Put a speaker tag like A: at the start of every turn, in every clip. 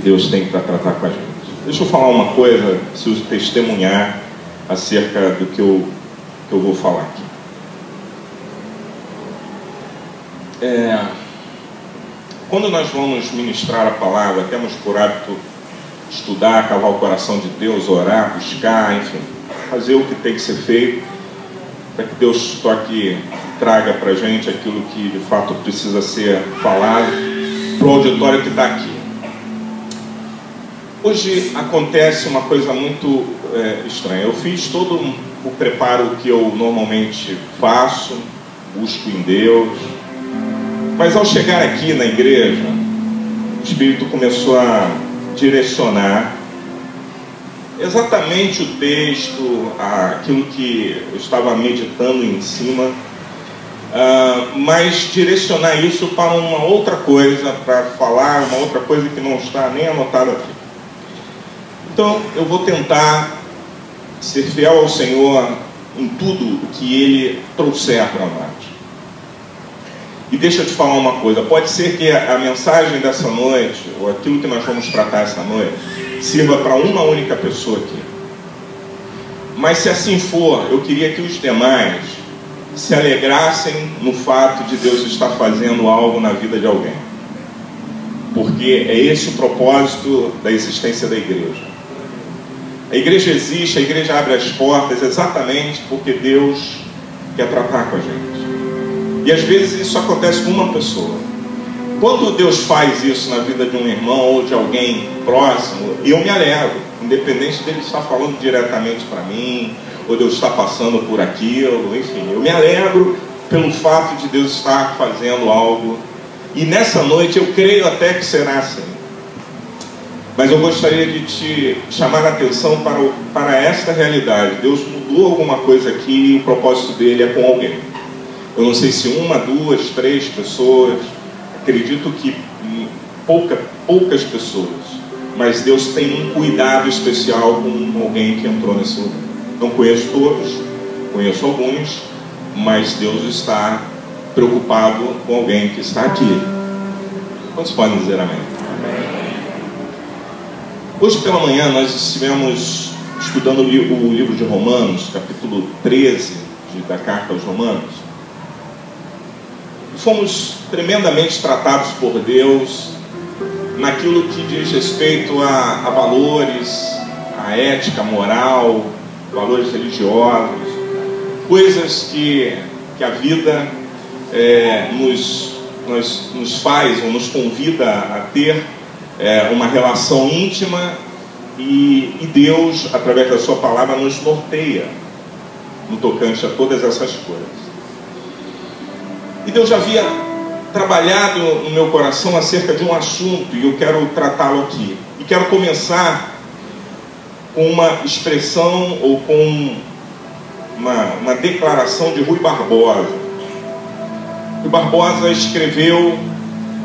A: Deus tem para tratar com a gente. Deixa eu falar uma coisa, preciso testemunhar acerca do que eu vou falar aqui. Quando nós vamos ministrar a palavra, temos por hábito estudar, cavar o coração de Deus, orar, buscar, enfim, fazer o que tem que ser feito para que Deus traga para a gente aquilo que de fato precisa ser falado para o auditório que está aqui. Hoje acontece uma coisa muito estranha. Eu fiz todo o preparo que eu normalmente faço, busco em Deus, mas ao chegar aqui na igreja, o Espírito começou a direcionar exatamente o texto, aquilo que eu estava meditando em cima, mas direcionar isso para uma outra coisa, para falar uma outra coisa que não está nem anotada aqui. Então eu vou tentar ser fiel ao Senhor em tudo que Ele trouxer para nós. E deixa eu te falar uma coisa, pode ser que a mensagem dessa noite, ou aquilo que nós vamos tratar essa noite, sirva para uma única pessoa aqui. Mas se assim for, eu queria que os demais se alegrassem no fato de Deus estar fazendo algo na vida de alguém. Porque é esse o propósito da existência da igreja. A igreja existe, a igreja abre as portas exatamente porque Deus quer tratar com a gente. E às vezes isso acontece com uma pessoa. Quando Deus faz isso na vida de um irmão ou de alguém próximo, eu me alegro, independente dele estar falando diretamente para mim, ou Deus estar passando por aquilo, enfim, eu me alegro pelo fato de Deus estar fazendo algo. E nessa noite eu creio até que será assim. Mas eu gostaria de te chamar a atenção para esta realidade. Deus mudou alguma coisa aqui e o propósito dele é com alguém. Eu não sei se uma, duas, três pessoas, acredito que poucas pessoas, mas Deus tem um cuidado especial com alguém que entrou nesse lugar. Não conheço todos, conheço alguns, mas Deus está preocupado com alguém que está aqui. Quantos podem dizer amém? Hoje pela manhã nós estivemos estudando o livro de Romanos, capítulo 13 da carta aos Romanos. Fomos tremendamente tratados por Deus naquilo que diz respeito a valores, a ética, a moral, valores religiosos, coisas que a vida nos faz ou nos convida a ter uma relação íntima e Deus, através da sua palavra, nos norteia no tocante a todas essas coisas. E Deus já havia trabalhado no meu coração acerca de um assunto e eu quero tratá-lo aqui. E quero começar com uma expressão ou com uma declaração de Rui Barbosa. Rui Barbosa escreveu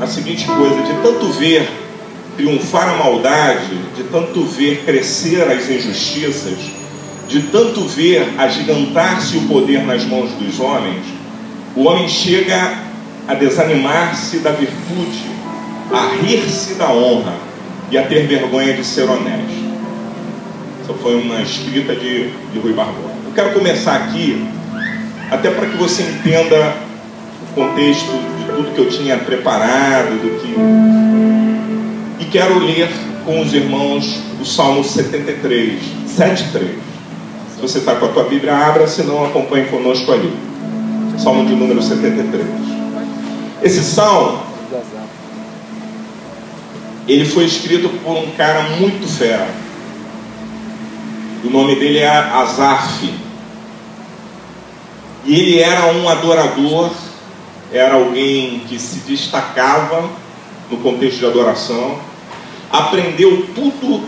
A: a seguinte coisa: de tanto ver triunfar a maldade, de tanto ver crescer as injustiças, de tanto ver agigantar-se o poder nas mãos dos homens, o homem chega a desanimar-se da virtude, a rir-se da honra e a ter vergonha de ser honesto. Essa foi uma escrita de Rui Barbosa. Eu quero começar aqui, até para que você entenda o contexto de tudo que eu tinha preparado, e quero ler com os irmãos o Salmo 73, 7:3. Se você está com a tua Bíblia, abra, se não, acompanhe conosco ali. Salmo de número 73. Esse salmo, ele foi escrito por um cara muito fera. O nome dele é Asaf. E ele era um adorador, era alguém que se destacava no contexto de adoração. Aprendeu tudo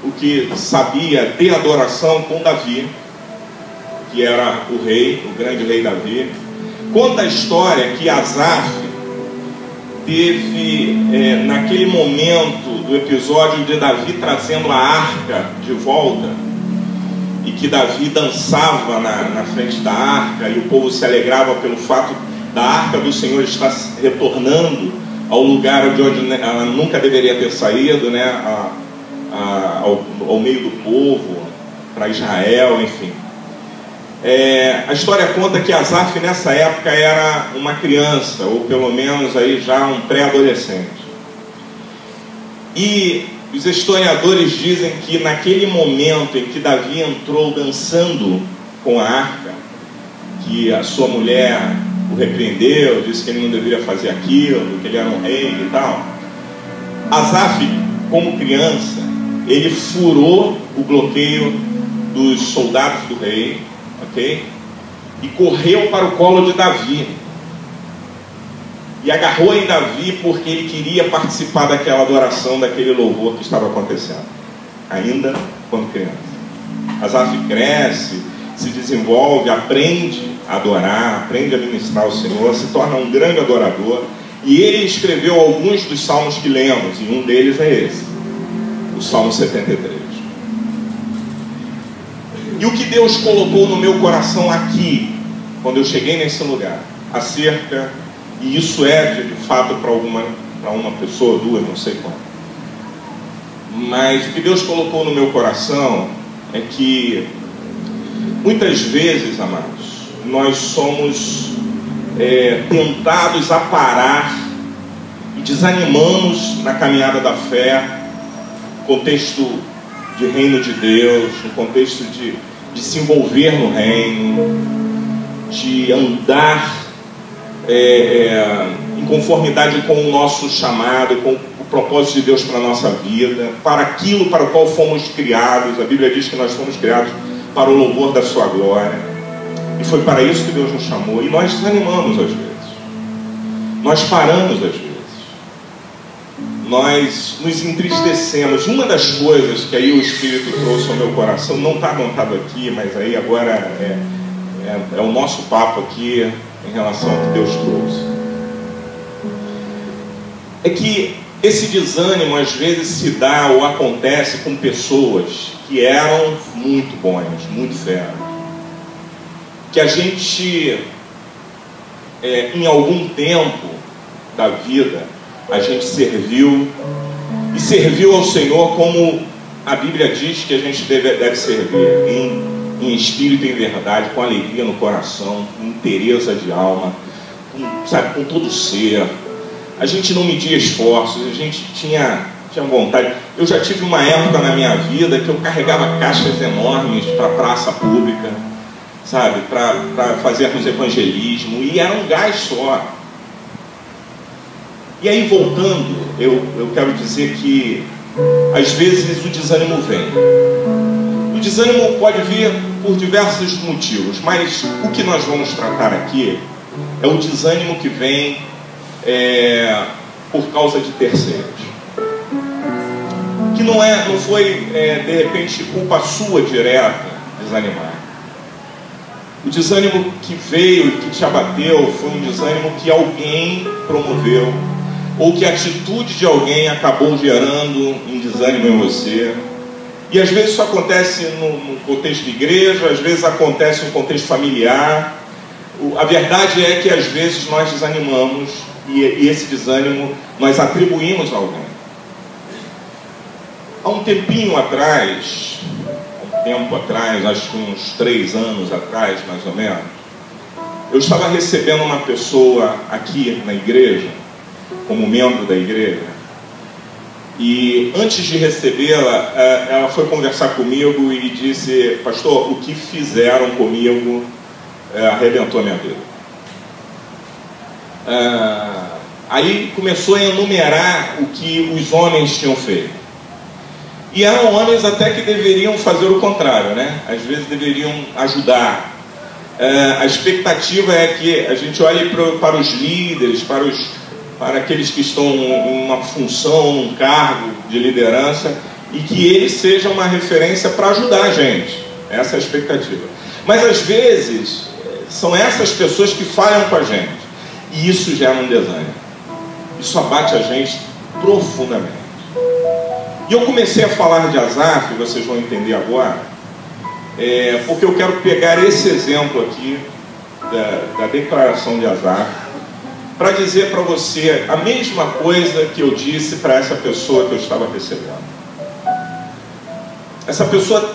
A: o que sabia de adoração com Davi, que era o rei, o grande rei Davi. Conta a história que Asaf teve, naquele momento do episódio de Davi trazendo a arca de volta, e que Davi dançava na frente da arca, e o povo se alegrava pelo fato da arca do Senhor estar retornando ao lugar de onde ela nunca deveria ter saído, né? Ao meio do povo, para Israel, enfim. A história conta que Asaf nessa época era uma criança, ou pelo menos aí já um pré-adolescente. E os historiadores dizem que naquele momento em que Davi entrou dançando com a arca, que a sua mulher o repreendeu, disse que ele não deveria fazer aquilo, que ele era um rei e tal, Asaf, como criança, ele furou o bloqueio dos soldados do rei, ok? E correu para o colo de Davi. E agarrou em Davi porque ele queria participar daquela adoração, daquele louvor que estava acontecendo, ainda quando criança. Asaf cresce, se desenvolve, aprende a adorar, aprende a ministrar ao Senhor, se torna um grande adorador. E ele escreveu alguns dos salmos que lemos, e um deles é esse, o Salmo 73. E o que Deus colocou no meu coração aqui, quando eu cheguei nesse lugar, acerca, e isso é de fato para uma pessoa, duas, não sei qual, mas o que Deus colocou no meu coração é que muitas vezes, amados, nós somos tentados a parar e desanimamos na caminhada da fé, no contexto de reino de Deus, no contexto de se envolver no reino, de andar em conformidade com o nosso chamado, com o propósito de Deus para a nossa vida, para aquilo para o qual fomos criados. A Bíblia diz que nós fomos criados para o louvor da sua glória, e foi para isso que Deus nos chamou. E nós desanimamos às vezes, nós paramos às vezes, nós nos entristecemos. Uma das coisas que aí o Espírito trouxe ao meu coração, não está anotado aqui, mas aí agora é o nosso papo aqui em relação ao que Deus trouxe, é que esse desânimo às vezes se dá ou acontece com pessoas que eram muito bons, muito feras, que a gente em algum tempo da vida a gente serviu, e serviu ao Senhor como a Bíblia diz que a gente deve servir, em espírito e em verdade, com alegria no coração, com inteireza de alma, com todo ser. A gente não media esforços, a gente tinha vontade. Eu já tive uma época na minha vida que eu carregava caixas enormes para a praça pública, sabe, para fazermos evangelismo, e era um gás só. E aí, voltando, eu quero dizer que às vezes o desânimo vem. O desânimo pode vir por diversos motivos, mas o que nós vamos tratar aqui é o desânimo que vem por causa de terceiros. Que não foi de repente culpa sua direta desanimar. O desânimo que veio e que te abateu foi um desânimo que alguém promoveu, ou que a atitude de alguém acabou gerando um desânimo em você. E às vezes isso acontece no contexto de igreja, às vezes acontece no contexto familiar. A verdade é que às vezes nós desanimamos, e esse desânimo nós atribuímos a alguém. Há um tempinho atrás, acho que uns 3 anos atrás, mais ou menos, eu estava recebendo uma pessoa aqui na igreja, como membro da igreja, e antes de recebê-la, ela foi conversar comigo e disse: pastor, o que fizeram comigo arrebentou a minha vida. Aí começou a enumerar o que os homens tinham feito, e eram homens até que deveriam fazer o contrário, né? Às vezes deveriam ajudar. A expectativa é que a gente olhe para os líderes, para aqueles que estão em uma função, num cargo de liderança, e que eles sejam uma referência para ajudar a gente. Essa é a expectativa. Mas às vezes são essas pessoas que falham com a gente, e isso gera um desânimo. Isso abate a gente profundamente. E eu comecei a falar de Asaf, vocês vão entender agora, porque eu quero pegar esse exemplo aqui da declaração de Asaf, para dizer para você a mesma coisa que eu disse para essa pessoa que eu estava recebendo. Essa pessoa,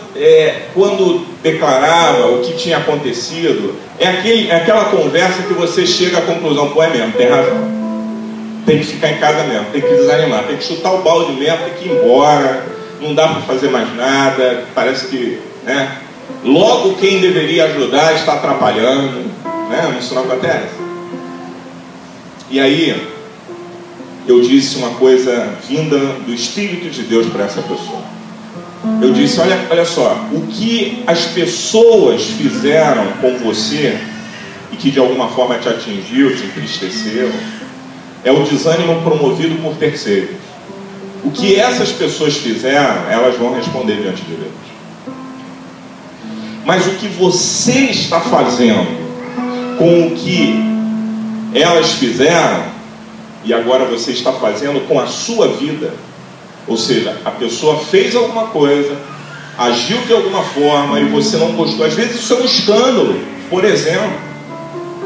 A: quando declarava o que tinha acontecido, é aquela conversa que você chega à conclusão: pô, é mesmo, tem razão, tem que ficar em casa mesmo, tem que desanimar, tem que chutar o balde mesmo, tem que ir embora, não dá para fazer mais nada, parece que, né, logo quem deveria ajudar está atrapalhando, né? Isso não acontece. E aí eu disse uma coisa vinda do Espírito de Deus para essa pessoa. Eu disse: olha só, o que as pessoas fizeram com você e que de alguma forma te atingiu, te entristeceu, é o desânimo promovido por terceiros. O que essas pessoas fizeram, elas vão responder diante de Deus. Mas o que você está fazendo com o que elas fizeram, e agora você está fazendo com a sua vida, ou seja, a pessoa fez alguma coisa, agiu de alguma forma e você não gostou. Às vezes isso é um escândalo, por exemplo.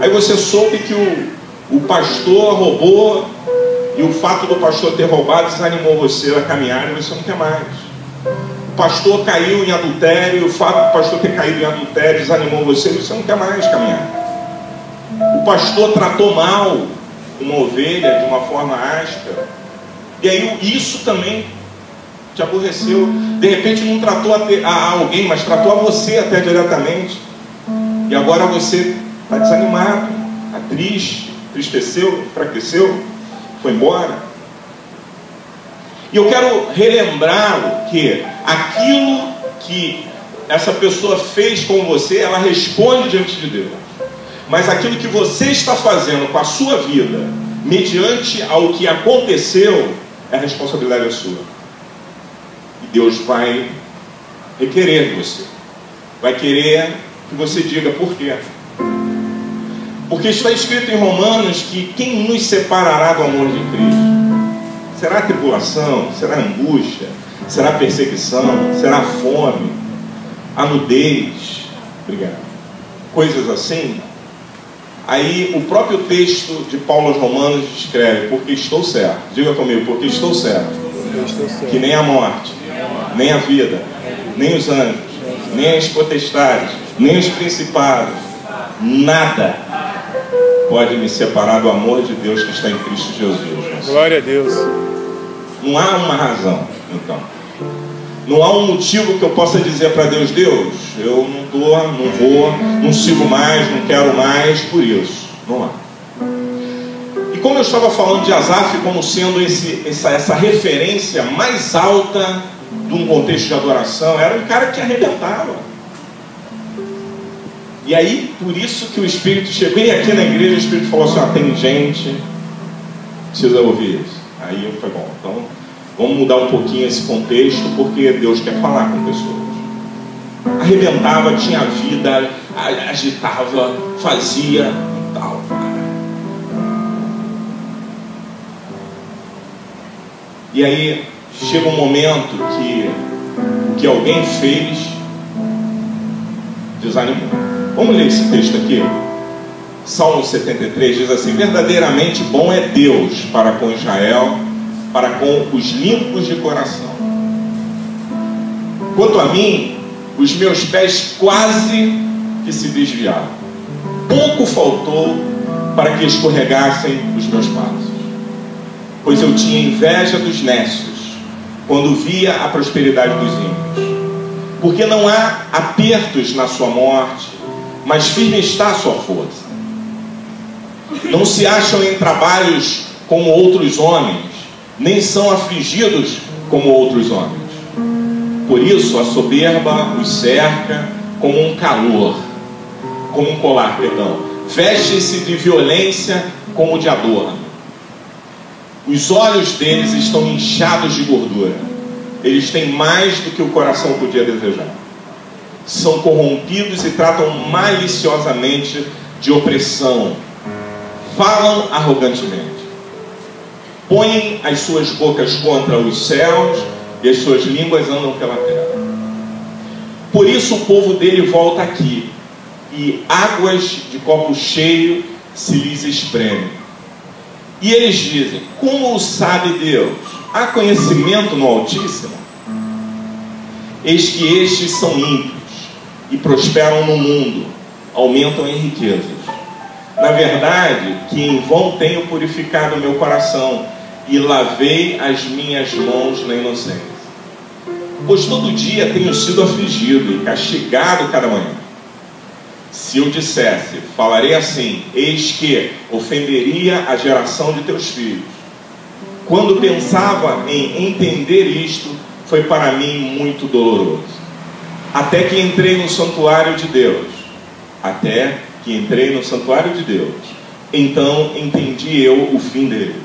A: Aí você soube que o pastor roubou, e o fato do pastor ter roubado desanimou você a caminhar e você não quer mais. O pastor caiu em adultério, e o fato do pastor ter caído em adultério desanimou você e você não quer mais caminhar. O pastor tratou mal uma ovelha de uma forma áspera, e aí isso também te aborreceu. De repente não tratou a alguém, mas tratou a você até diretamente, e agora você está desanimado, está triste, entristeceu, enfraqueceu, foi embora. E eu quero relembrá-lo que aquilo que essa pessoa fez com você, ela responde diante de Deus. Mas aquilo que você está fazendo com a sua vida, mediante ao que aconteceu, a responsabilidade é sua. E Deus vai requerer de você. Vai querer que você diga por quê. Porque está escrito em Romanos que quem nos separará do amor de Cristo? Será tribulação? Será angústia? Será perseguição? Será fome? A nudez? Obrigado. Coisas assim. Aí o próprio texto de Paulo aos Romanos escreve: porque estou certo. Diga comigo: porque estou certo. Que nem a morte, nem a vida, nem os anjos, nem as potestades, nem os principados, nada pode me separar do amor de Deus que está em Cristo Jesus.
B: Glória a Deus.
A: Não há uma razão, então. Não há um motivo que eu possa dizer para Deus: Deus, eu não estou, não vou, não sigo mais, não quero mais, por isso. Não há. E como eu estava falando de Asaf como sendo essa referência mais alta de um contexto de adoração, era um cara que arrebentava. E aí, por isso que o Espírito chegou, e aqui na igreja o Espírito falou assim: tem gente, precisa ouvir isso. Aí eu falei: bom, então vamos mudar um pouquinho esse contexto, porque Deus quer falar com pessoas. Arrebentava, tinha vida, agitava, fazia e tal. E aí chega um momento que o que alguém fez desanimou. Vamos ler esse texto aqui. Salmo 73 diz assim: verdadeiramente bom é Deus para com Israel, para com os limpos de coração. Quanto a mim, os meus pés quase que se desviaram. Pouco faltou para que escorregassem os meus passos. Pois eu tinha inveja dos nécios, quando via a prosperidade dos ímpios. Porque não há apertos na sua morte, mas firme está a sua força. Não se acham em trabalhos como outros homens, nem são afligidos como outros homens. Por isso a soberba os cerca como um calor, como um colar, perdão. Veste-se de violência como de adorno. Os olhos deles estão inchados de gordura. Eles têm mais do que o coração podia desejar. São corrompidos e tratam maliciosamente de opressão. Falam arrogantemente. Põem as suas bocas contra os céus e as suas línguas andam pela terra. Por isso o povo dele volta aqui, e águas de copo cheio se lhes espremem. E eles dizem: como o sabe Deus? Há conhecimento no Altíssimo? Eis que estes são ímpios e prosperam no mundo, aumentam em riquezas. Na verdade, que em vão tenho purificado o meu coração e lavei as minhas mãos na inocência. Pois todo dia tenho sido afligido e castigado cada manhã. Se eu dissesse, falarei assim, eis que ofenderia a geração de teus filhos. Quando pensava em entender isto, foi para mim muito doloroso. Até que entrei no santuário de Deus. Então entendi eu o fim deles.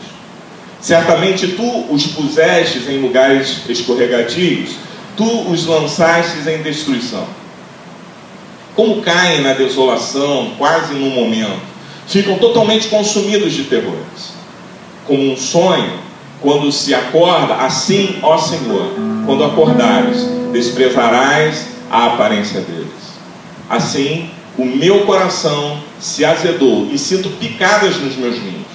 A: Certamente tu os pusestes em lugares escorregadios, tu os lançastes em destruição. Como caem na desolação, quase num momento, ficam totalmente consumidos de terrores. Como um sonho, quando se acorda, assim, ó Senhor, quando acordares, desprezarás a aparência deles. Assim, o meu coração se azedou e sinto picadas nos meus ninhos.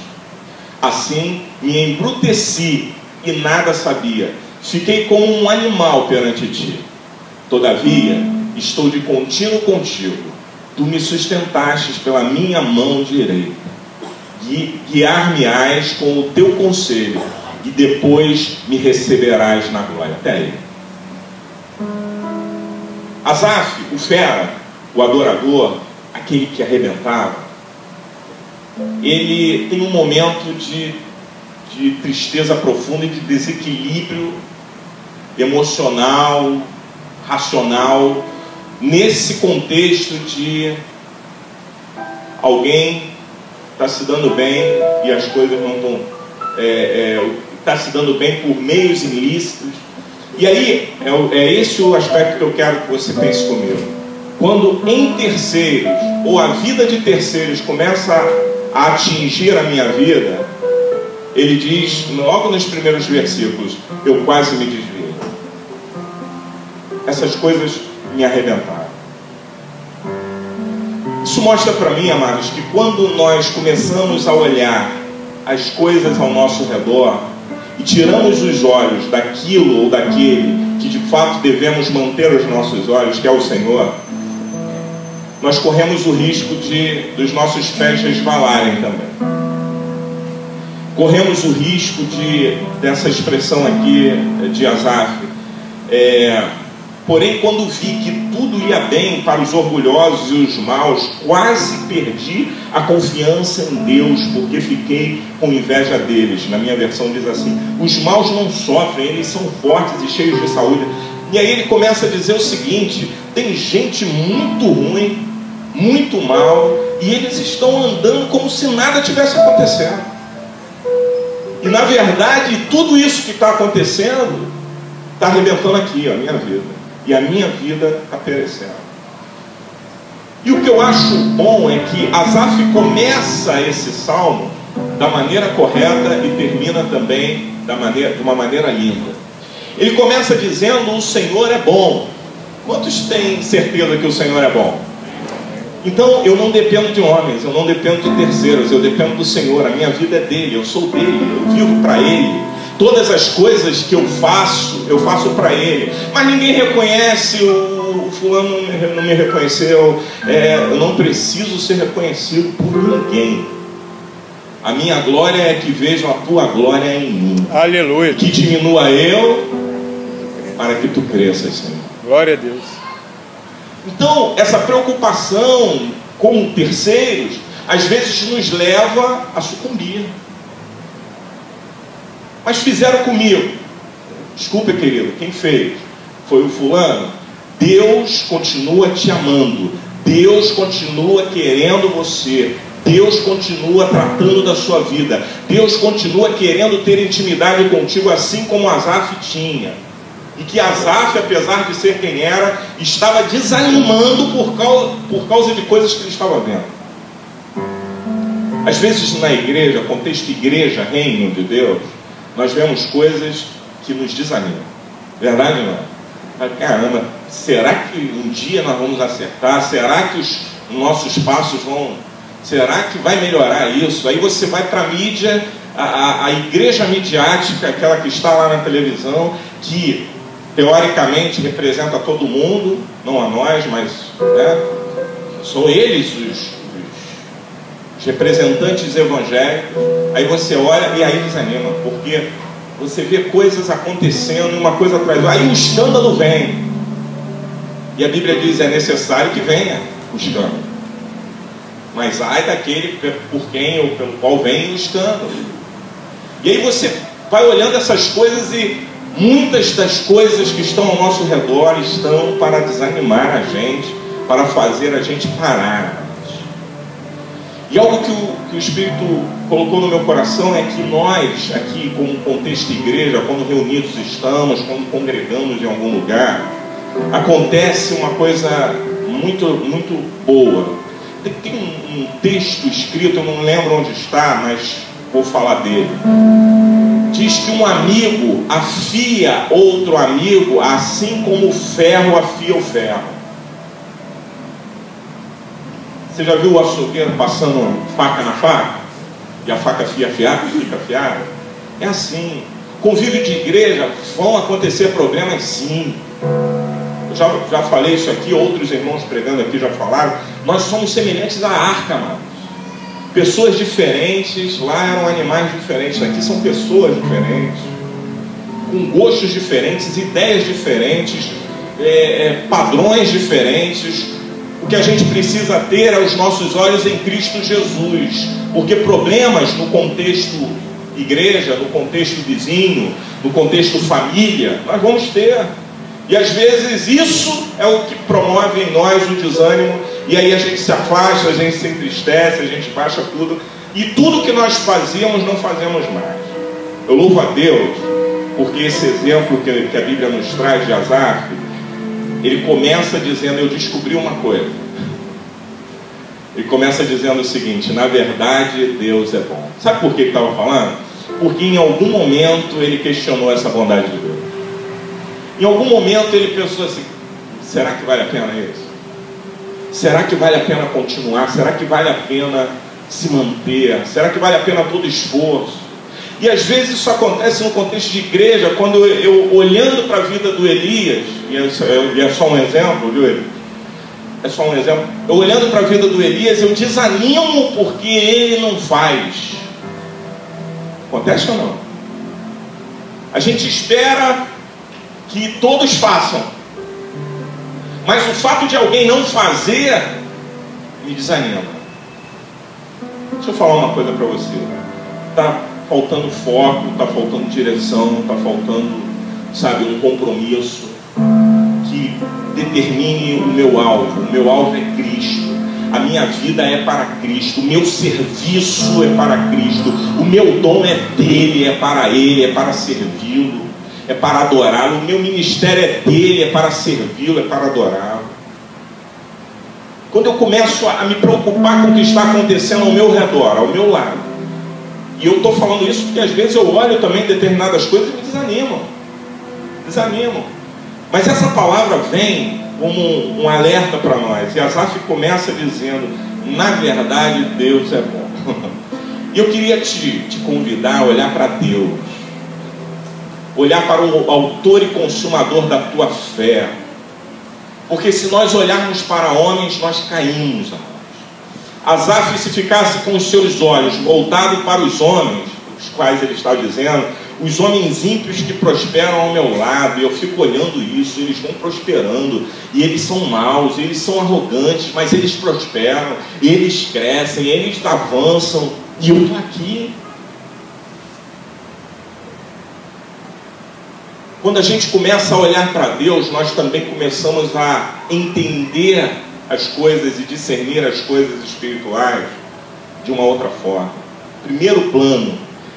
A: Assim, me embruteci e nada sabia. Fiquei como um animal perante ti. Todavia, estou de contínuo contigo. Tu me sustentastes pela minha mão direita. Guiar-me-ás com o teu conselho, e depois me receberás na glória. Até aí. Asaf, o fera, o adorador, aquele que arrebentava, ele tem um momento de tristeza profunda e de desequilíbrio emocional, racional, nesse contexto de alguém está se dando bem e as coisas não estão... está se dando bem por meios ilícitos. E aí, é esse o aspecto que eu quero que você pense comigo. Quando em terceiros, ou a vida de terceiros começa a atingir a minha vida, ele diz, logo nos primeiros versículos, eu quase me desviei. Essas coisas me arrebentaram. Isso mostra para mim, amados, que quando nós começamos a olhar as coisas ao nosso redor e tiramos os olhos daquilo ou daquele que de fato devemos manter os nossos olhos, que é o Senhor, nós corremos o risco dos nossos pés resvalarem também. Corremos o risco dessa expressão aqui de Asaf, porém quando vi que tudo ia bem para os orgulhosos e os maus, quase perdi a confiança em Deus, porque fiquei com inveja deles. Na minha versão diz assim: os maus não sofrem, eles são fortes e cheios de saúde. E aí ele começa a dizer o seguinte: tem gente muito ruim, muito mal, e eles estão andando como se nada tivesse acontecendo. E na verdade, tudo isso que está acontecendo está arrebentando aqui a minha vida. E a minha vida está perecendo. E o que eu acho bom é que Asaf começa esse salmo da maneira correta e termina também de uma maneira linda. Ele começa dizendo: o Senhor é bom. Quantos têm certeza que o Senhor é bom? Então eu não dependo de homens, eu não dependo de terceiros, eu dependo do Senhor. A minha vida é dele, eu sou dele, eu vivo para ele. Todas as coisas que eu faço para ele. Mas ninguém reconhece, o fulano não me reconheceu. Eu não preciso ser reconhecido por ninguém. A minha glória é que vejam a tua glória em mim.
B: Aleluia.
A: Que diminua eu, para que tu cresças, Senhor.
B: Glória a Deus.
A: Então, essa preocupação com terceiros, às vezes nos leva a sucumbir. Mas fizeram comigo. Desculpa, querido, quem fez? Foi o fulano. Deus continua te amando. Deus continua querendo você. Deus continua tratando da sua vida. Deus continua querendo ter intimidade contigo, assim como Asaf tinha. E que Asaf, apesar de ser quem era, estava desanimando por causa de coisas que ele estava vendo. Às vezes na igreja, contexto igreja, reino de Deus, nós vemos coisas que nos desanimam. Verdade ou não? Caramba, será que um dia nós vamos acertar? Será que os nossos passos vão... Será que vai melhorar isso? Aí você vai para a mídia, a igreja midiática, aquela que está lá na televisão, que teoricamente representa todo mundo, não a nós, mas são eles os representantes evangélicos. Aí você olha e aí desanima, porque você vê coisas acontecendo, uma coisa atrás da outra, aí o escândalo vem. E a Bíblia diz: é necessário que venha o escândalo, mas ai daquele por quem ou pelo qual vem o escândalo. E aí você vai olhando essas coisas, e muitas das coisas que estão ao nosso redor estão para desanimar a gente, para fazer a gente parar. E algo que o Espírito colocou no meu coração é que nós, aqui como contexto de igreja, quando reunidos estamos, quando congregamos em algum lugar, acontece uma coisa muito, muito boa. Tem um texto escrito, eu não lembro onde está, mas vou falar dele. Diz que um amigo afia outro amigo, assim como o ferro afia o ferro. Você já viu o açougueiro passando faca na faca? E a faca fica afiada? É assim. Convívio de igreja, vão acontecer problemas, sim. Eu já falei isso aqui, outros irmãos pregando aqui já falaram. Nós somos semelhantes à arca, amados. Pessoas diferentes, lá eram animais diferentes, aqui são pessoas diferentes, com gostos diferentes, ideias diferentes, padrões diferentes. O que a gente precisa ter é os nossos olhos em Cristo Jesus, porque problemas no contexto igreja, no contexto vizinho, no contexto família, nós vamos ter. E às vezes isso é o que promove em nós o desânimo, e aí a gente se afasta, a gente se entristece, a gente baixa tudo, e tudo que nós fazíamos não fazemos mais. Eu louvo a Deus, porque esse exemplo que a Bíblia nos traz de Asaf, ele começa dizendo: eu descobri uma coisa. Ele começa dizendo o seguinte: na verdade Deus é bom. Sabe por que ele estava falando? Porque em algum momento ele questionou essa bondade de Deus. Em algum momento ele pensou assim: será que vale a pena isso? Será que vale a pena continuar? Será que vale a pena se manter? Será que vale a pena todo esforço? E às vezes isso acontece no contexto de igreja, quando eu olhando para a vida do Elias, e é só um exemplo, viu, Elias? É só um exemplo. Eu olhando para a vida do Elias, eu desanimo porque ele não faz. Acontece ou não? A gente espera que todos façam, mas o fato de alguém não fazer me desanima. Deixa eu falar uma coisa para você. Está faltando foco, está faltando direção, está faltando, sabe, um compromisso que determine o meu alvo. O meu alvo é Cristo. A minha vida é para Cristo. O meu serviço é para Cristo. O meu dom é dele, é para ele, é para servi-lo, é para adorá-lo. O meu ministério é dele, é para servi-lo, é para adorá-lo. Quando eu começo a me preocupar com o que está acontecendo ao meu redor, ao meu lado, e eu estou falando isso porque às vezes eu olho também determinadas coisas e me desanimam. Mas essa palavra vem como um alerta para nós. E Asaf começa dizendo: na verdade Deus é bom. E eu queria te convidar a olhar para Deus, olhar para o autor e consumador da tua fé. Porque se nós olharmos para homens, nós caímos. Asaf, se ficasse com os seus olhos voltados para os homens, os quais ele está dizendo, os homens ímpios que prosperam ao meu lado, e eu fico olhando isso, eles vão prosperando, e eles são maus, eles são arrogantes, mas eles prosperam, eles crescem, eles avançam, e eu estou aqui. Quando a gente começa a olhar para Deus, nós também começamos a entender as coisas e discernir as coisas espirituais de uma outra forma. Primeiro plano,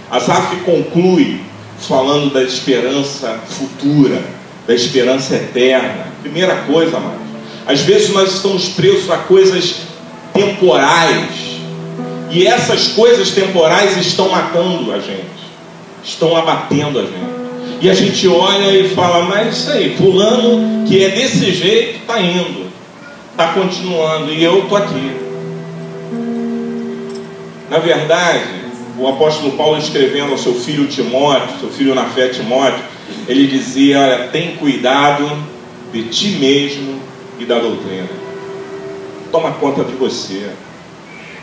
A: Asaf conclui falando da esperança futura, da esperança eterna. Primeira coisa, amados, às vezes nós estamos presos a coisas temporais, e essas coisas temporais estão matando a gente, estão abatendo a gente. E a gente olha e fala: mas isso aí, fulano que é desse jeito está indo, está continuando, e eu estou aqui. Na verdade, o apóstolo Paulo, escrevendo ao seu filho Timóteo, seu filho na fé Timóteo, ele dizia: olha, tem cuidado de ti mesmo e da doutrina. Toma conta de você.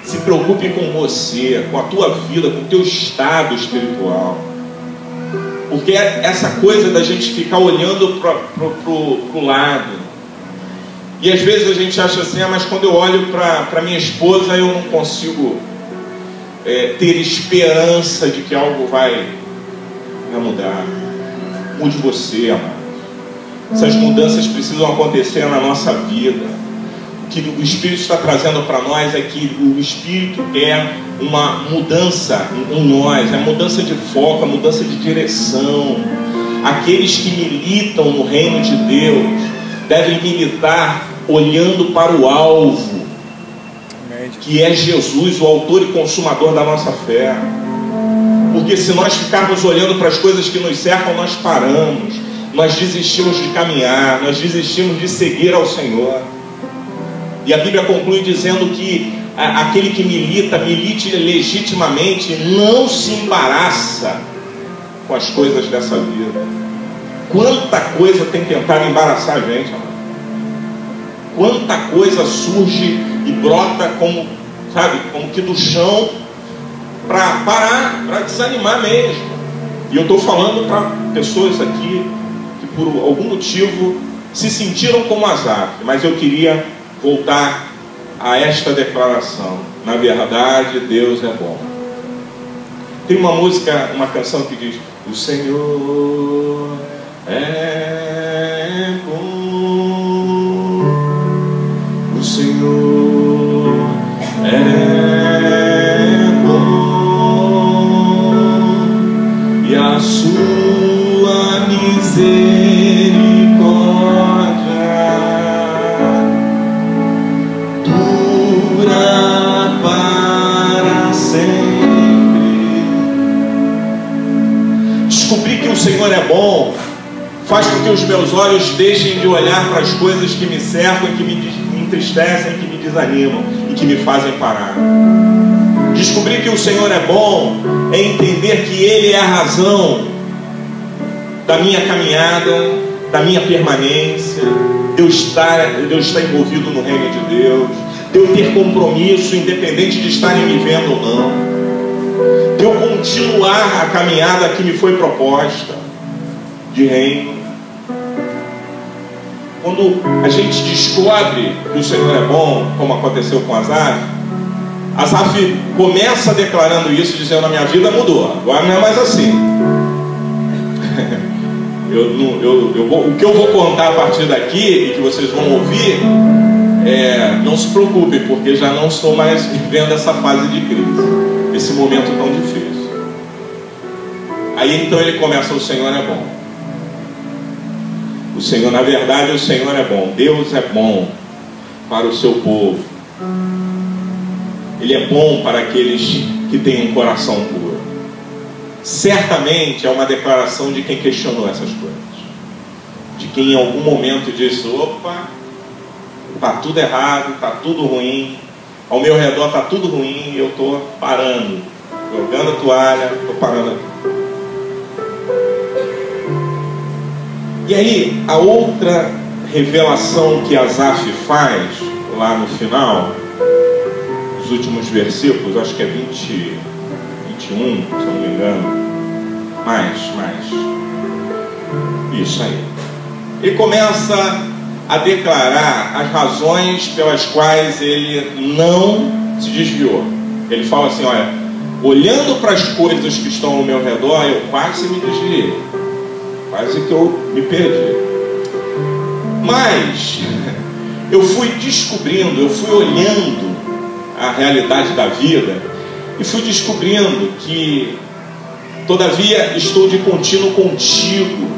A: Se preocupe com você, com a tua vida, com o teu estado espiritual. Porque essa coisa da gente ficar olhando pro lado. E às vezes a gente acha assim: mas quando eu olho para minha esposa, eu não consigo ter esperança de que algo vai mudar. Mude você, amado. Essas mudanças precisam acontecer na nossa vida. O que o Espírito está trazendo para nós é que o Espírito quer uma mudança em nós, é mudança de foco, a mudança de direção. Aqueles que militam no reino de Deus devem militar olhando para o alvo, que é Jesus, o autor e consumador da nossa fé. Porque se nós ficarmos olhando para as coisas que nos cercam, nós paramos, nós desistimos de caminhar, nós desistimos de seguir ao Senhor. E a Bíblia conclui dizendo que aquele que milite legitimamente, não se embaraça com as coisas dessa vida. Quanta coisa tem tentado embaraçar a gente, amado. Quanta coisa surge e brota como que do chão, para parar, para desanimar mesmo. E eu estou falando para pessoas aqui que por algum motivo se sentiram como Asaf, mas eu queria voltar a esta declaração: na verdade, Deus é bom. Tem uma música, uma canção que diz: o Senhor é bom, o Senhor é bom, e a sua misericórdia dura para sempre. Descobrir que o Senhor é bom faz com que os meus olhos deixem de olhar para as coisas que me cercam e que me entristecem, que me desanimam e que me fazem parar. Descobrir que o Senhor é bom é entender que Ele é a razão da minha caminhada, da minha permanência, de eu estar envolvido no reino de Deus, de eu ter compromisso, independente de estarem me vendo ou não, de eu continuar a caminhada que me foi proposta de reino. Quando a gente descobre que o Senhor é bom, como aconteceu com Asaf, Asaf começa declarando isso, dizendo: a minha vida mudou, agora não é mais assim. O que eu vou contar a partir daqui e que vocês vão ouvir, não se preocupe, porque já não estou mais vivendo essa fase de crise, esse momento tão difícil. Aí então ele começa: o Senhor é bom. O Senhor, na verdade, o Senhor é bom. Deus é bom para o seu povo. Ele é bom para aqueles que têm um coração puro. Certamente é uma declaração de quem questionou essas coisas, de quem em algum momento disse: opa, está tudo errado, está tudo ruim, ao meu redor está tudo ruim, e eu estou parando, jogando a toalha, estou parando aqui. E aí, a outra revelação que Asaf faz lá no final, nos últimos versículos, acho que é 20, 21, se eu não me engano, mais, isso aí. Ele começa a declarar as razões pelas quais ele não se desviou. Ele fala assim: olha, olhando para as coisas que estão ao meu redor, eu quase me desviei, quase que eu me perdi. Mas eu fui descobrindo, eu fui olhando a realidade da vida e fui descobrindo que todavia estou de contínuo contigo.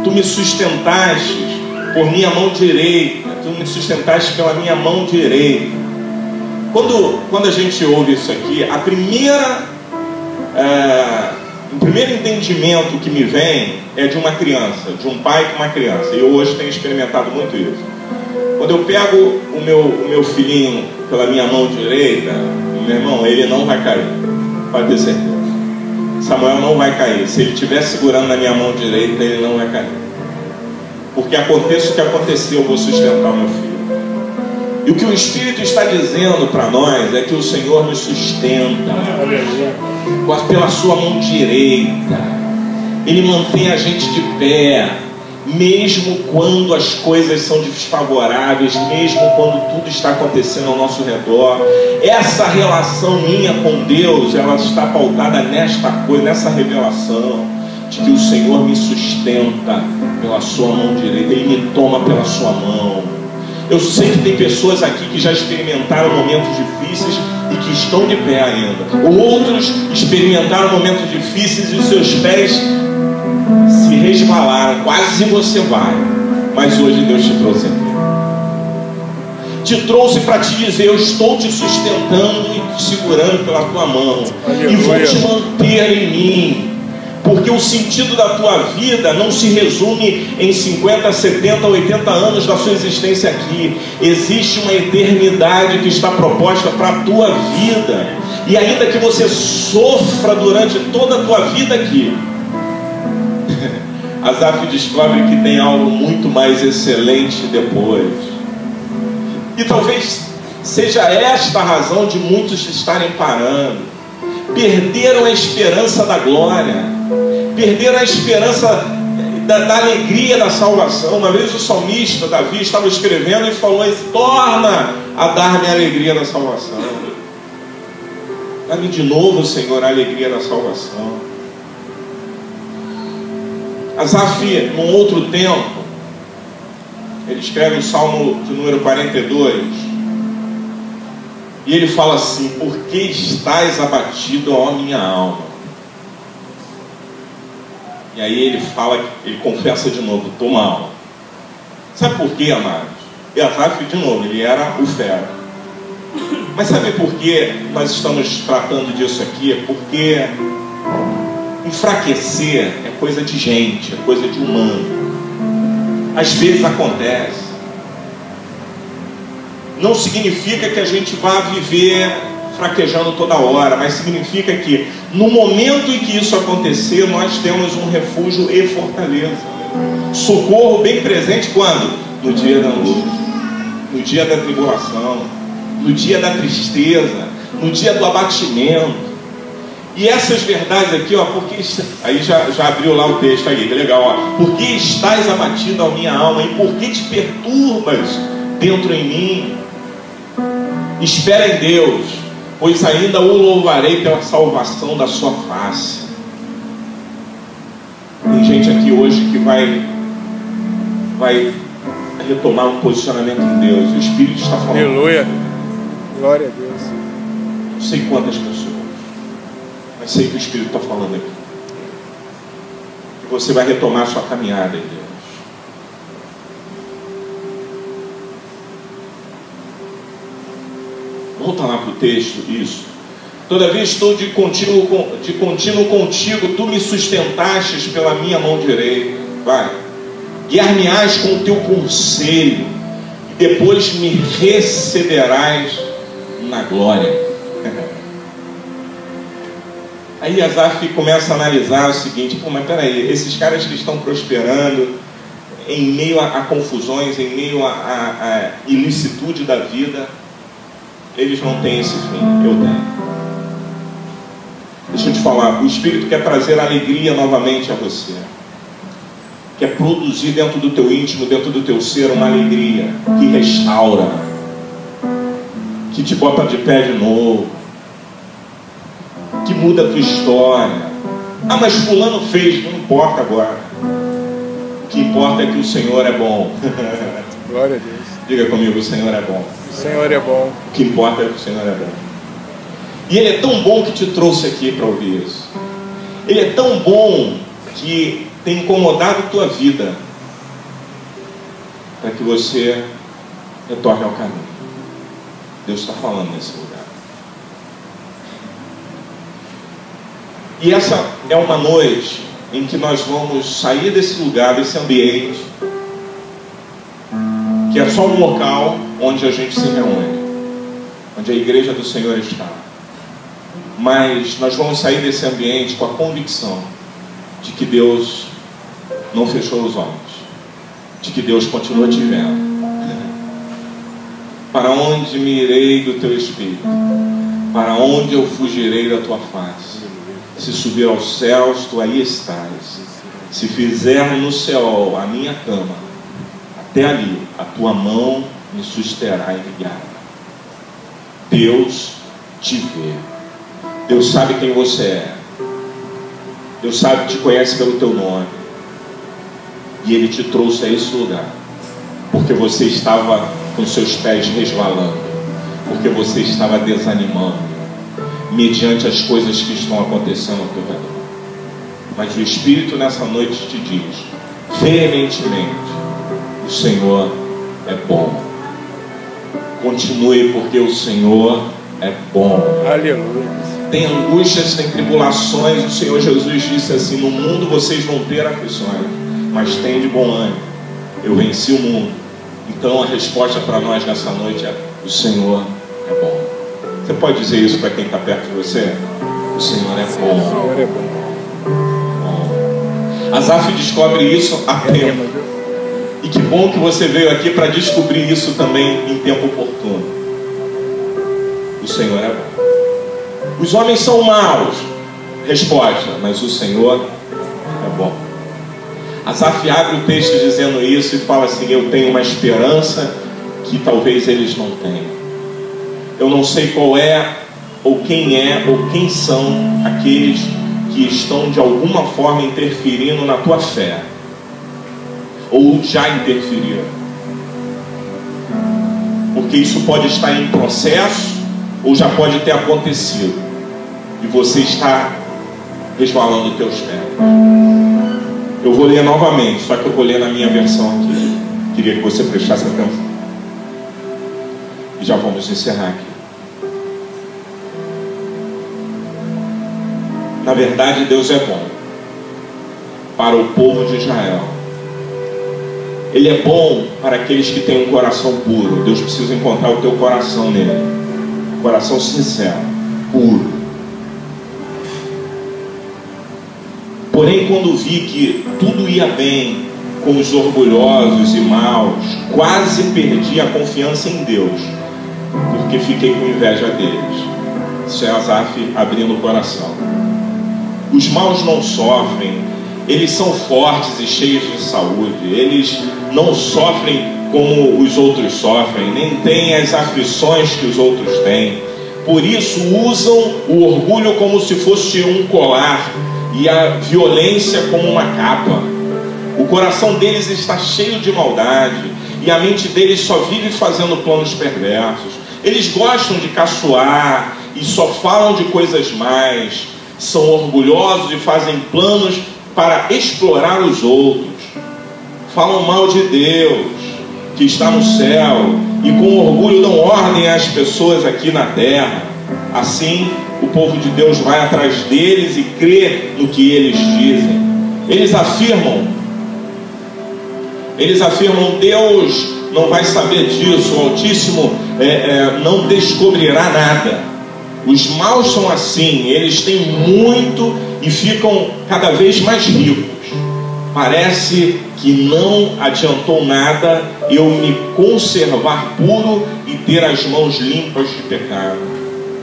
A: Tu me sustentaste por minha mão direita, tu me sustentaste pela minha mão direita. Quando a gente ouve isso aqui, o primeiro entendimento que me vem é de uma criança, de um pai com uma criança. E eu hoje tenho experimentado muito isso. Quando eu pego o meu filhinho pela minha mão direita, meu irmão, ele não vai cair. Pode ter certeza. Samuel não vai cair. Se ele estiver segurando na minha mão direita, ele não vai cair. Porque aconteça o que aconteceu, eu vou sustentar o meu filho. E o que o Espírito está dizendo para nós é que o Senhor nos sustenta pela sua mão direita. Ele mantém a gente de pé, mesmo quando as coisas são desfavoráveis, mesmo quando tudo está acontecendo ao nosso redor. Essa relação minha com Deus, ela está pautada nessa revelação de que o Senhor me sustenta pela sua mão direita. Ele me toma pela sua mão. Eu sei que tem pessoas aqui que já experimentaram momentos difíceis e que estão de pé ainda. Outros experimentaram momentos difíceis e os seus pés se resvalaram, quase você vai. Mas hoje Deus te trouxe aqui. Te trouxe para te dizer: eu estou te sustentando e te segurando pela tua mão. Aleluia. E vou te manter em mim. Porque o sentido da tua vida não se resume em 50, 70, 80 anos da sua existência aqui. Existe uma eternidade que está proposta para a tua vida. E ainda que você sofra durante toda a tua vida aqui, Asaf descobre que tem algo muito mais excelente depois. E talvez seja esta a razão de muitos estarem parando. Perderam a esperança da glória. Perderam a esperança da alegria da salvação. Uma vez o salmista Davi estava escrevendo e falou: torna a dar-me a alegria da salvação. Dá-me de novo, Senhor, a alegria da salvação. Asaf, num outro tempo, ele escreve o Salmo de número 42, e ele fala assim: por que estás abatido, ó minha alma? E aí ele fala, ele confessa de novo: estou mal. Sabe por quê, amados? E Asaf, de novo, ele era o fera. Mas sabe por que nós estamos tratando disso aqui? É porque enfraquecer é coisa de gente, é coisa de humano. Às vezes acontece. Não significa que a gente vá viver fraquejando toda hora, mas significa que no momento em que isso acontecer, nós temos um refúgio e fortaleza. Socorro bem presente quando? No dia da luta, no dia da tribulação, no dia da tristeza, no dia do abatimento. E essas verdades aqui, ó, porque aí já abriu lá o texto aí, que legal, ó. Por que estás abatido, a minha alma, e por que te perturbas dentro em mim? Espera em Deus, pois ainda o louvarei pela salvação da sua face. Tem gente aqui hoje que vai retomar um posicionamento em Deus. O Espírito está falando.
B: Aleluia. Glória a Deus.
A: Não sei quantas pessoas, mas sei que o Espírito está falando aqui. Que você vai retomar a sua caminhada em Deus. Volta lá para o texto, isso. Todavia estou de contínuo contigo, tu me sustentastes pela minha mão direita. Vai. Guiar-me-ás com o teu conselho, e depois me receberás na glória. Aí Asaf começa a analisar o seguinte: pô, mas peraí, esses caras que estão prosperando em meio a confusões, em meio a ilicitude da vida, eles não têm esse fim, eu tenho. Deixa eu te falar, o Espírito quer trazer alegria novamente a você. Quer produzir dentro do teu íntimo, dentro do teu ser, uma alegria que restaura, que te bota de pé de novo, que muda a tua história. Ah, mas fulano fez, não importa agora. O que importa é que o Senhor é bom.
B: Glória a Deus.
A: Diga comigo: o Senhor é bom.
B: O Senhor é bom.
A: O que importa é que o Senhor é bom. E Ele é tão bom que te trouxe aqui para ouvir isso. Ele é tão bom que tem incomodado a tua vida para que você retorne ao caminho. Deus está falando nesse lugar. E essa é uma noite em que nós vamos sair desse lugar, desse ambiente, que é só um local onde a gente se reúne, onde a igreja do Senhor está. mas nós vamos sair desse ambiente com a convicção de que Deus não fechou os olhos, de que Deus continua te vendo. Para onde me irei do teu Espírito? Para onde eu fugirei da tua face? Se subir aos céus, tu aí estás. Se fizer no céu a minha cama, até ali a tua mão me susterá e me guiará. Deus te vê. Deus sabe quem você é. Deus sabe que te conhece pelo teu nome. E Ele te trouxe a esse lugar porque você estava com seus pés resvalando, porque você estava desanimando mediante as coisas que estão acontecendo ao teu redor. Mas o Espírito nessa noite te diz veementemente: o Senhor é bom. Continue, porque o Senhor é bom.
B: Aleluia.
A: Tem angústias, tem tribulações. O Senhor Jesus disse assim: no mundo vocês vão ter aflições, mas tem de bom ânimo, eu venci o mundo. Então a resposta para nós nessa noite é: o Senhor é bom. Você pode dizer isso para quem está perto de você? O Senhor é bom.
B: O Senhor é bom.
A: Asaf descobre isso a tempo. E que bom que você veio aqui para descobrir isso também em tempo oportuno. O Senhor é bom. Os homens são maus. Resposta: mas o Senhor é bom. Asaf abre o texto dizendo isso e fala assim: eu tenho uma esperança que talvez eles não tenham. Eu não sei qual é, ou quem são aqueles que estão de alguma forma interferindo na tua fé, ou já interferiram, porque isso pode estar em processo, ou já pode ter acontecido, e você está resvalando teus pés. Eu vou ler novamente, só que eu vou ler na minha versão aqui. Queria que você prestasse atenção. E já vamos encerrar aqui. Na verdade, Deus é bom para o povo de Israel. Ele é bom para aqueles que têm um coração puro. Deus precisa encontrar o teu coração nele. Coração sincero, puro. Porém, quando vi que tudo ia bem com os orgulhosos e maus, quase perdi a confiança em Deus, porque fiquei com inveja deles. Isso é Asaf abrindo o coração. Os maus não sofrem, eles são fortes e cheios de saúde, eles não sofrem como os outros sofrem, nem têm as aflições que os outros têm. Por isso usam o orgulho como se fosse um colar e a violência como uma capa. O coração deles está cheio de maldade e a mente deles só vive fazendo planos perversos. Eles gostam de caçoar e só falam de coisas más. São orgulhosos e fazem planos para explorar os outros. Falam mal de Deus, que está no céu, e com orgulho dão ordem às pessoas aqui na terra. Assim, o povo de Deus vai atrás deles e crê no que eles dizem. Eles afirmam, Deus não vai saber disso, o Altíssimo não descobrirá nada. Os maus são assim, eles têm muito e ficam cada vez mais ricos. Parece que não adiantou nada eu me conservar puro e ter as mãos limpas de pecado.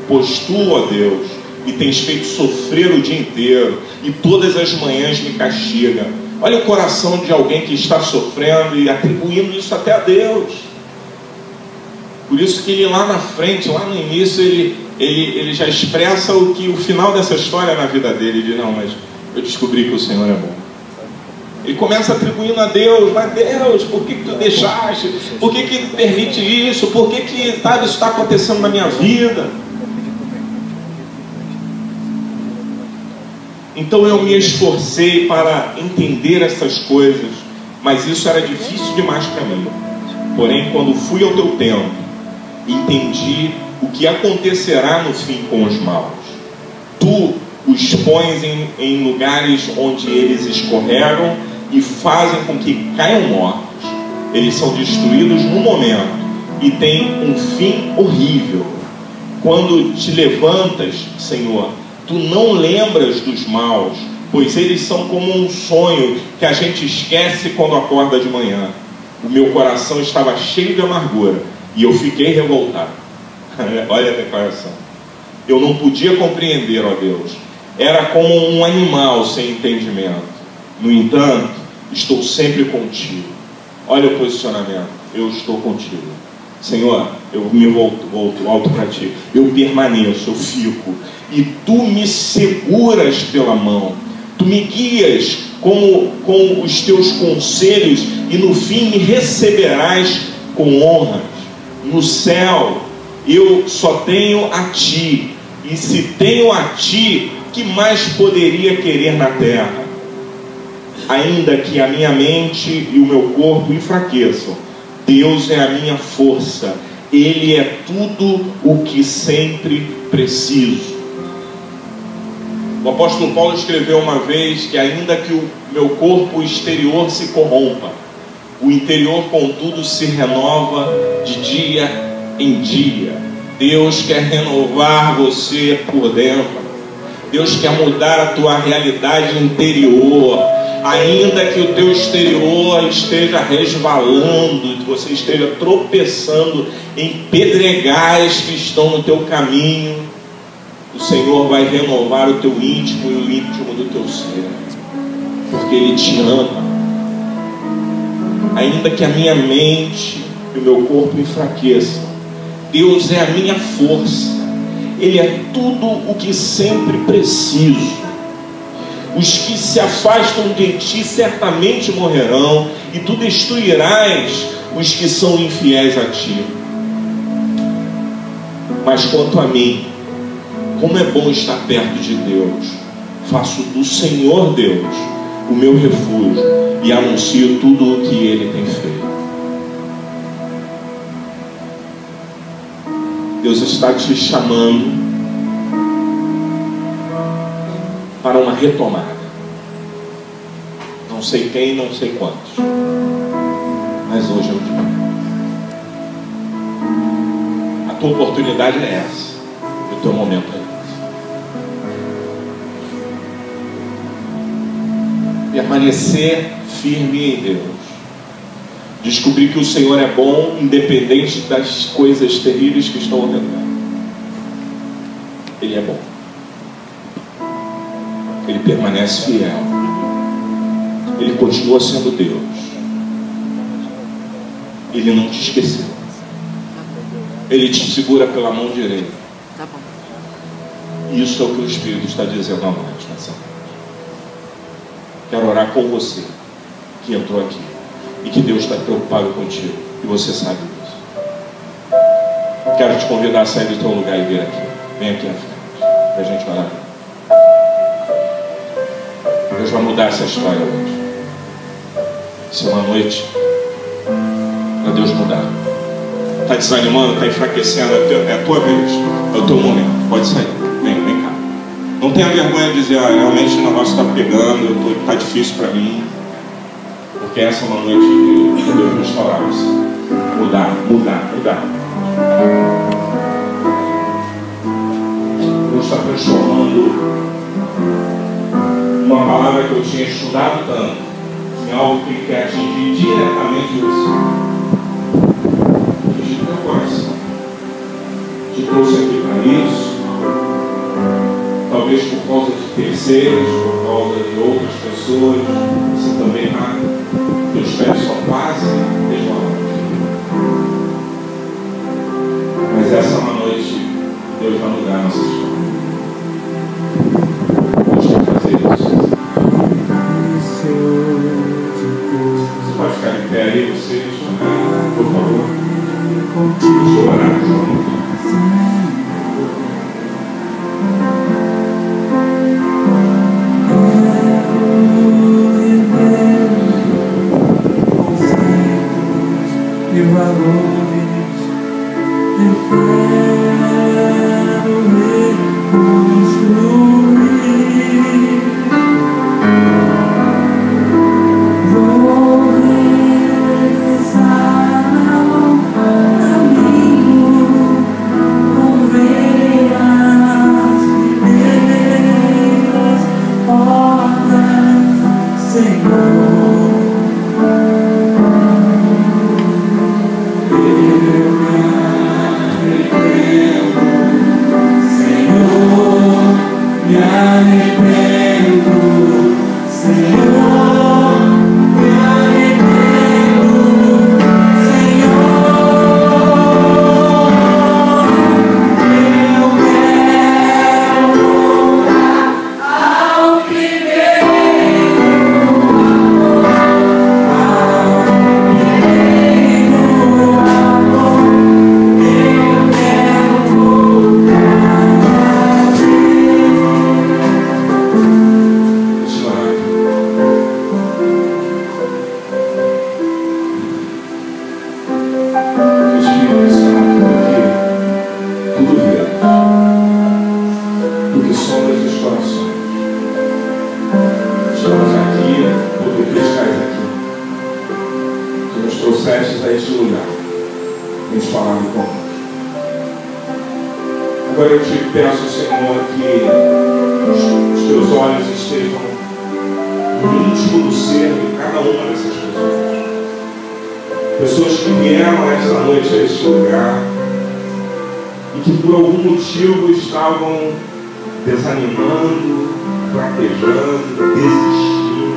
A: Pois tu, ó Deus, me tens feito sofrer o dia inteiro e todas as manhãs me castiga. Olha o coração de alguém que está sofrendo e atribuindo isso até a Deus. Por isso que ele lá na frente, lá no início, ele já expressa o final dessa história na vida dele. Ele diz: não, mas eu descobri que o Senhor é bom. Ele começa atribuindo a Deus: mas Deus, por que tu deixaste? Por que permite isso? Por que isso está acontecendo na minha vida? Então eu me esforcei para entender essas coisas, mas isso era difícil demais para mim. Porém, quando fui ao teu templo, entendi o que acontecerá no fim com os maus. Tu os pões em lugares onde eles escorregam e fazem com que caiam mortos. Eles são destruídos no momento e têm um fim horrível. quando te levantas, Senhor, tu não lembras dos maus, pois eles são como um sonho que a gente esquece quando acorda de manhã. O meu coração estava cheio de amargura e eu fiquei revoltado. Olha a declaração. Eu não podia compreender, ó Deus. Era como um animal sem entendimento. No entanto, estou sempre contigo. Olha o posicionamento. Eu estou contigo. Senhor, eu me volto para ti. Eu permaneço, eu fico. E tu me seguras pela mão. Tu me guias com os teus conselhos e no fim me receberás com honras. No céu eu só tenho a ti. E se tenho a ti, que mais poderia querer na terra? Ainda que a minha mente e o meu corpo enfraqueçam, Deus é a minha força. Ele é tudo o que sempre preciso. O apóstolo Paulo escreveu uma vez que ainda que o meu corpo exterior se corrompa, o interior, contudo, se renova de dia em dia. Deus quer renovar você por dentro. Deus quer mudar a tua realidade interior. Ainda que o teu exterior esteja resvalando, que você esteja tropeçando em pedregais que estão no teu caminho, o Senhor vai renovar o teu íntimo e o íntimo do teu ser, porque Ele te ama. Ainda que a minha mente e o meu corpo enfraqueçam, Deus é a minha força. Ele é tudo o que sempre preciso. Os que se afastam de ti certamente morrerão, e tu destruirás os que são infiéis a ti. Mas quanto a mim, como é bom estar perto de Deus. Faço do Senhor Deus o meu refúgio e anuncio tudo o que Ele tem feito. Deus está te chamando para uma retomada. Não sei quem, não sei quantos, mas hoje é o dia. A tua oportunidade é essa, o teu momento é esse. Permanecer firme em Deus. Descobrir que o Senhor é bom, independente das coisas terríveis que estão ao redor. Ele é bom. Ele permanece fiel. Ele continua sendo Deus. Ele não te esqueceu. Ele te segura pela mão direita. Isso é o que o Espírito está dizendo à noite, nessa noite. Quero orar com você que entrou aqui e que Deus está preocupado contigo e você sabe disso. Quero te convidar a sair do teu lugar e vir aqui. Vem aqui à frente para a gente orar. Deus vai mudar essa história hoje. Isso é uma noite para Deus mudar. Está desanimando, está enfraquecendo, é a tua vez, é o teu momento. Pode sair, vem cá. Não tenha vergonha de dizer, realmente o negócio está pegando, está difícil para mim. Porque essa é uma noite de Deus restaurar você. Mudar. Deus está transformando uma palavra que eu tinha estudado tanto em algo que quer atingir diretamente você. Atingir teu coração. Te trouxe aqui para isso. Talvez por causa de terceiros, por causa de outras pessoas, você também está. Teus pés só quase resvalando. Mas essa é uma noite que Deus vai mudar a nossa história. Deus quer fazer isso. Você pode ficar em pé aí, vocês, por favor. Deixa eu orar junto.
C: E valores eu quero reconstruir. Vou regressar ao caminho, vou ver.
A: Desanimando, fraquejando, desistindo,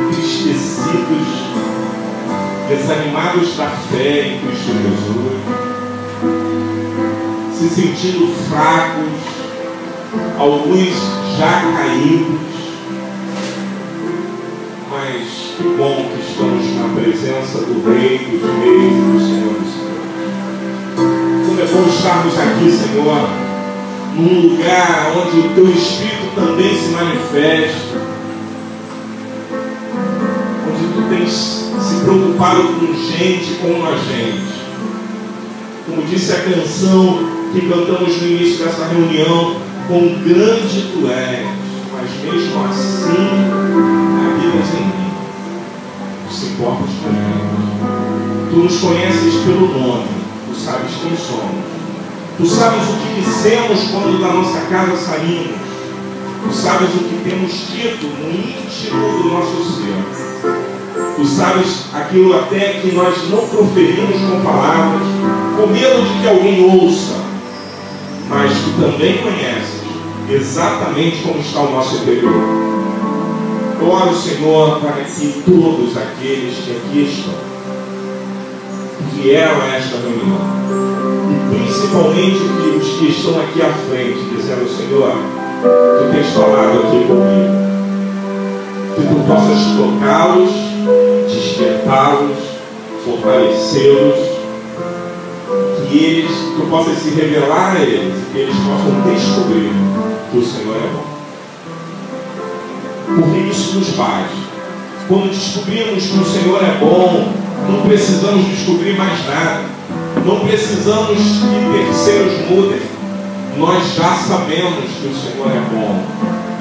A: entristecidos, desanimados da fé em Cristo Jesus, se sentindo fracos, alguns já caídos, mas que bom que estamos na presença do Rei dos Reis, do Senhor dos Senhores. Como é bom estarmos aqui, Senhor, num lugar onde o Teu Espírito também se manifesta, onde Tu tens se preocupado com gente como a gente. Como disse a canção que cantamos no início dessa reunião, quão grande Tu és, mas mesmo assim habitas em mim. Tu se importas comigo. Tu nos conheces pelo nome, Tu sabes quem somos. Tu sabes o que dissemos quando da nossa casa saímos. Tu sabes o que temos dito no íntimo do nosso ser. Tu sabes aquilo até que nós não proferimos com palavras, com medo de que alguém ouça. Mas Tu também conheces exatamente como está o nosso interior. Eu oro, Senhor, para que todos aqueles que aqui estão, que vieram a esta reunião, principalmente os que estão aqui à frente, dizendo: Senhor, Tu tens falado aqui comigo, que Tu possas tocá-los, despertá-los, fortalecê-los, que Tu possas se revelar a eles, que eles possam descobrir que o Senhor é bom. Porque isso nos basta. Quando descobrimos que o Senhor é bom, não precisamos descobrir mais nada. Não precisamos que terceiros mudem. Nós já sabemos que o Senhor é bom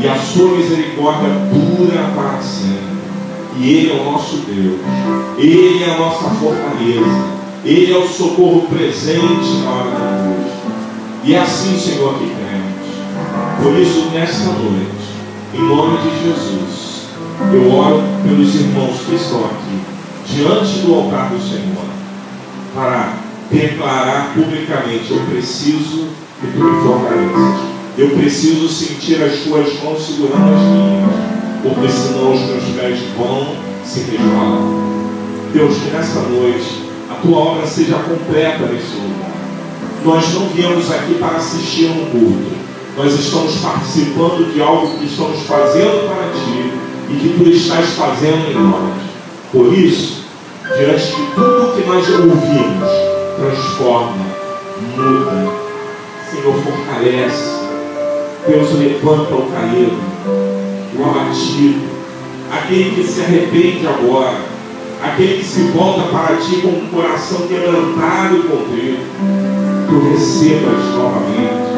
A: e a sua misericórdia dura para sempre. E Ele é o nosso Deus. Ele é a nossa fortaleza. Ele é o socorro presente na hora da angústia. E é assim, Senhor, que cremos. Por isso, nesta noite, em nome de Jesus, eu oro pelos irmãos que estão aqui, diante do altar do Senhor, para declarar publicamente: eu preciso que Tu me fortaleças. Eu preciso sentir as Tuas mãos segurando as minhas, porque senão os meus pés vão se resvalar. Deus, que nessa noite a Tua obra seja completa nesse lugar. Nós não viemos aqui para assistir um culto. Nós estamos participando de algo que estamos fazendo para Ti e que Tu estás fazendo em nós. Por isso, diante de tudo que nós ouvimos, transforma, muda, Senhor, fortalece. Deus, levanta o caído, o abatido, aquele que se arrepende agora, aquele que se volta para Ti com um coração quebrantado e contrito. Tu recebas novamente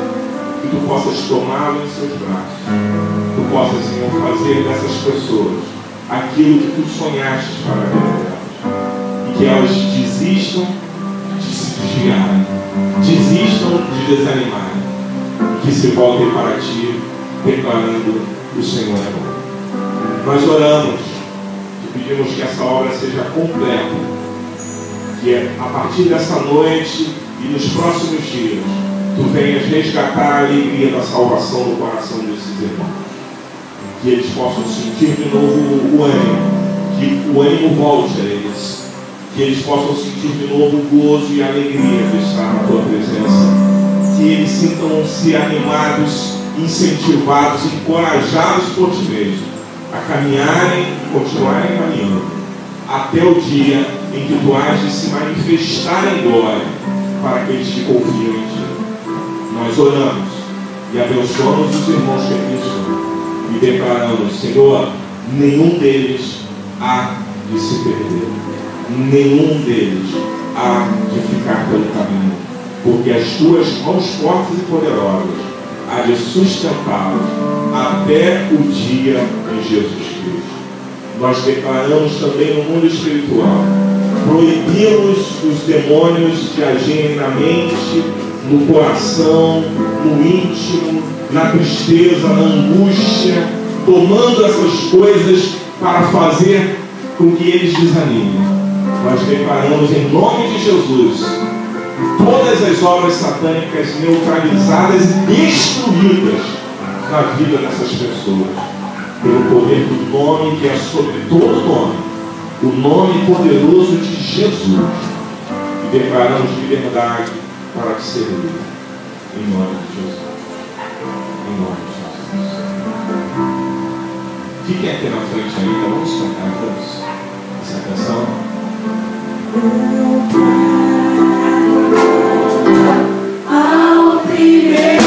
A: e Tu possas tomá-lo em seus braços. Tu possas, Senhor, fazer dessas pessoas aquilo que Tu sonhaste para a vida delas, e que elas desistam de se desviarem, desistam de desanimarem, e que se voltem para Ti declarando: o Senhor é bom. Nós oramos e pedimos que essa obra seja completa, que a partir dessa noite e nos próximos dias, Tu venhas resgatar a alegria da salvação no coração desses irmãos. Que eles possam sentir de novo o ânimo, que o ânimo volte a eles, que eles possam sentir de novo o gozo e a alegria de estar na Tua presença, que eles sintam-se animados, incentivados, encorajados por Ti mesmo, a caminharem, continuarem caminhando, até o dia em que Tu hás de se manifestar em glória para aqueles que confiam em Ti. Nós oramos e abençoamos os irmãos que aqui estão e declaramos: Senhor, nenhum deles há de se perder, nenhum deles há de ficar pelo caminho, porque as Tuas mãos fortes e poderosas há de sustentá-los até o dia em Jesus Cristo. Nós declaramos também no mundo espiritual: proibimos os demônios de agirem na mente, no coração, no íntimo, na tristeza, na angústia, tomando essas coisas para fazer com que eles desanimem. Nós declaramos em nome de Jesus todas as obras satânicas neutralizadas e destruídas na vida dessas pessoas, pelo poder do nome que é sobre todo nome, o nome poderoso de Jesus. E declaramos liberdade para te servir, em nome de Jesus. Em nome de Jesus. Fiquem aqui na frente ainda, vamos cantar juntos essa canção.
C: Ao primeiro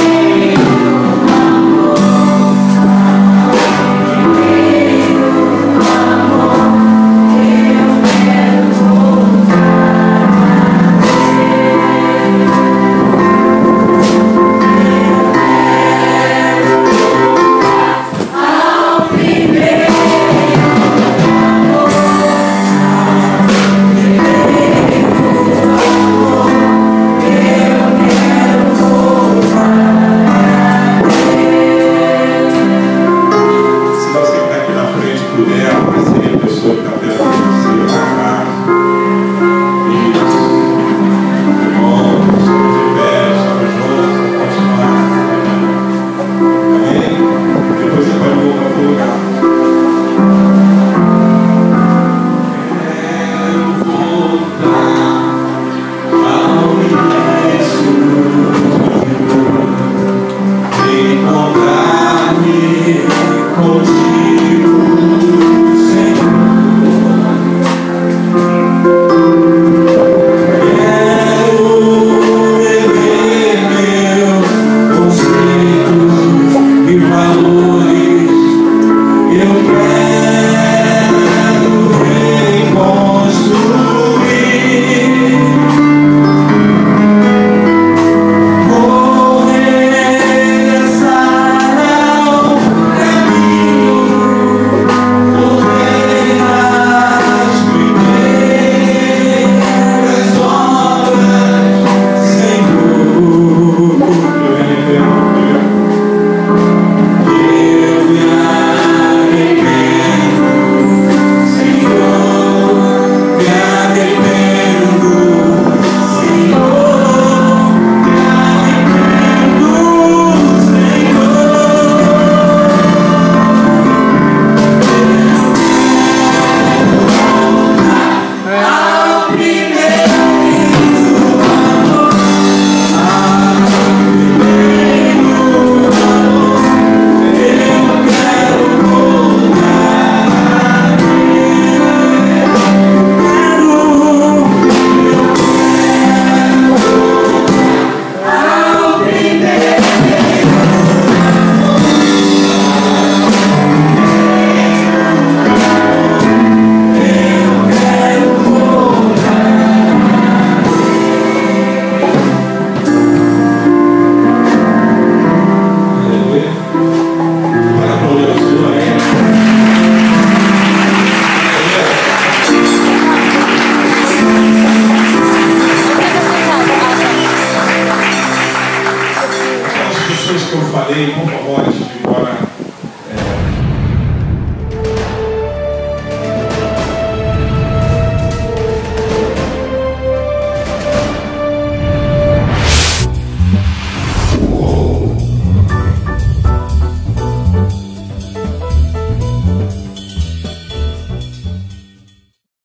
A: Que eu falei, por favor, antes de ir embora,